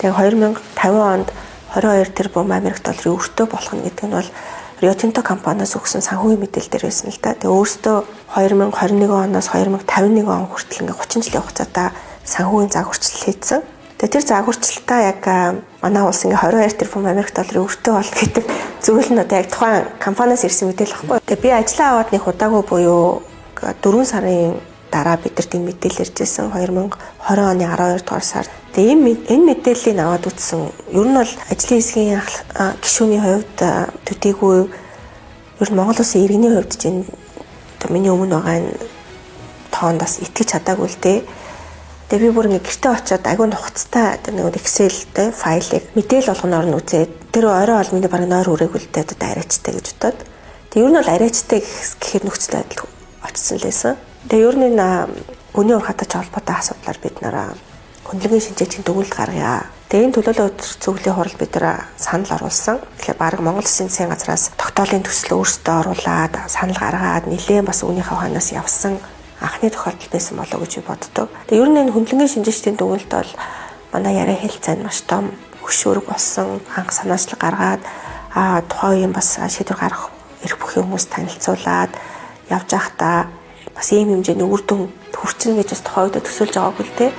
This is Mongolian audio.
Тэгээ 2050 онд 22 тэрбум Америк долларын өртөө болох нь гэдэг нь бол Rio Tinto компаниас өгсөн санхүүгийн мэдээлэл дээр байсан л да. Тэгээ өөрөөсөө 2021 оноос 2051 он хүртэл ингээ 30 жилийн хугацаатай санхүүгийн загварчлал хийсэн. Тэгээ тэр загварчлалтаа яг манай улс ингээ 22 тэрбум Америк долларын өртөө болно гэдэг зүйл нь одоо яг тухайн компаниас ирсэн мэдээлэл баггүй. Тэгээ би ажлаа аваад нэг удаагүй буюу 4 сарын дараа бид нар тийм мэдээлэл иржсэн 2020 оны 12 дугаар сард. Тэгээ энэ мэдээллийг аваад үзсэн. Ер нь бол ажлын хэсгийн гишүүний хувьд төдийгүй ер нь Монгол улсын иргэний хувьд чинь миний өмнө байгаа энэ тоонд бас итгэж чадаагүй л дээ. Тэгээ би бүр ингээ гэртээ очиод агүй нухацтай нэг Excel-тэй файлыг мэдээлэл болгоноор нь үзээд тэр орой бол миний бараг нойр үрээгүй л дээ одоо арайчтай гэж бодоод. Тэгээ ер нь бол арайчтай гэхээр нөхцөл байдал очсон лээсэн. Тэгээ ер нь энэ гүний ур хатач холбоотой асуудлаар бид нараа хөндлөгийн шинжээчийн дүгнэлт гаргая. Тэгээ энэ төлөөлөл зөвлөлийн хурал бид нар санал оруулсан. Тэгэхээр баг Монгол Улсын засгийн газраас тогтоолын төсөл өөрсдөө оруулаад санал гаргаад нэлээд бас үүнийхээ хойноос явсан анхны тохиолдол байсан болоо гэж би боддог. Тэгээ ер нь энэ хөндлөгийн шинжээчдийн дүгнэлт бол манай яриа хэлцээнд маш том хөшөөрөг болсон, анх санаачлаг гаргаад тухайн үеийн бас шийдвэр гаргах эрх бүхий хүмүүс танилцуулаад явж байхдаа бас ийм хэмжээний үр дүн хүрчнэ гэж бас тухайн үед төсөөлж байгаагүй л дээ.